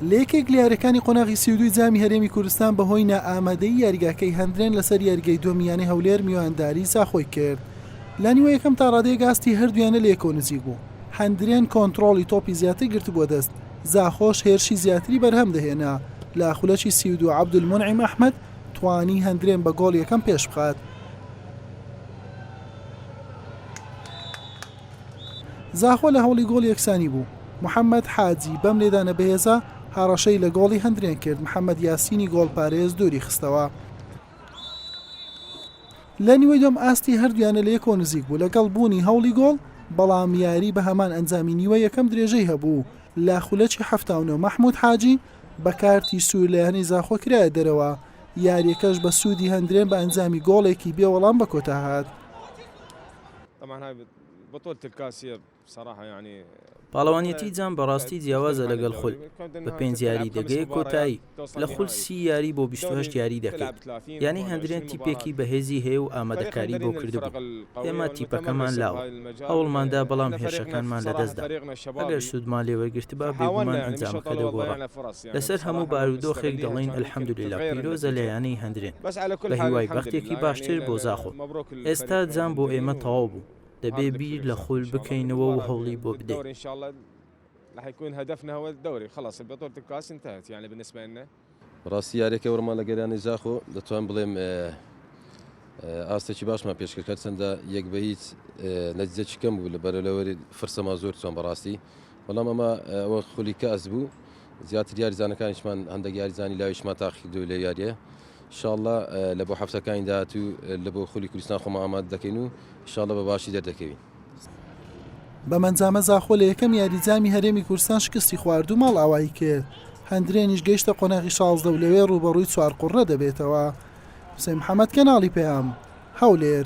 لێکێک لە یاریەکانی قۆناغی 32 جامی هەرێمی کوردستان بەهۆی نائامادەیی یاریگاکەی هەندرێن لەسەر یاریگەی دووەمیانەی هەولێر میوانداری زاخۆی کرد. لە نیوە یەکەم تا ڕادەیە گاستی هەردوویانە لە یەکەوە نزیک بوو. هەندرێن کۆنتڕۆڵی تۆپی زیاتر گرت بووە دەست، زاخۆش هێرشی زیاتری بەرهەم دەهێنا. لە خولەکی 32 عەبدولمونعیم ئەحمەد توانی هەندرێن بە گۆڵ یەکەم پێش بخات. زاخۆ لە هەوڵی گۆڵ یەکسانی بوو. محەممەد حاجی بەم لێدانە بەهێزە هاڕەشەی لە گۆڵی هەندرێن کرد. محەممەد یاسینی گۆڵپارێز دووری خستەوە. لە نیوەی دۆم ئاستی هەردوویانە لە یەکەوە نزیک بوو لەگەڵ بوونی هەوڵی گۆڵ، بەڵام یاری بە هەمان ئەنجامی نیوە یەکەم درێژەی هەبوو. لە خولەکی 79 مەحموود حاجی بە کارتی سوور لە یانەی زاخۆ کرایە دەرەوە. یاریەکەش بە سوودی هەندرێن بە ئەنجامی گۆڵێکی بێوەڵام بە کۆتا هات. پاڵەوانیەتی جام بەڕاستی جیاوازە لەگەڵ خول بە 5 یاری دەگەیە کۆتایی لە خول 30 یاری بۆ 28 یاری دەکەیت. یعنی هەندرێن تیپێکی بەهێزی هەیە و ئامادەکاری بۆ کردبوو. ئێمە تیپەکەمان لاوە هەوڵماندا بەڵام هێرشەکانمان لەدەستدا. ئەگەر سوودمان لێوەرگرتبا بێگومان ئەنجامەکە دەگۆڕا. لەسەر هەموو بارودۆخێک دەڵێن ئەلحەمدولیلا پیرۆزە لە یانەی هەندرێن بە هیوای بەختێکی باشتر بۆ زاخۆ. ئێستا جام بۆ ئێمە تەواو بوو. دەبێ بیر لە خول بکەینەوە و هەوڵی بۆ بدەین. ڕاستی یاریەکە وەرمان لە گەرانی زاخۆ دەتوان بڵێم ئاستێکی باشمان پێشکەکە چەندە یەک بە هیچ نەتیجەی کەم بوو لە بەرەلەوەری فرسەما زۆر چۆن بەڕاستی، بەڵام ئەمە ئەوە خولیکە ئەس بوو زیاتر یاریزانەکانیشمان هەندێک یاریزانی لاویشمان تاقیکردو لە یاریە. ئینشاءڵڵا لە بۆ هەفتەکانی داهاتوو لە بۆ خولی کوردستان خۆمان ئامادە دەکەین و ئینشاءڵڵا بە باشی دەردەکەوین. بە مەنجامە زاخۆ لە یەکەم یاریجامی هەرێمی کوردستان شکستی خوارد و ماڵ ئاوایی کرد. هەندرێنیش گەیشتە قۆناغی 16 و لەوێ ڕوبەڕووی 4 قوڕە دەبێتەوە. حوسێن محەممەد کەناڵی پێیام هەولێر.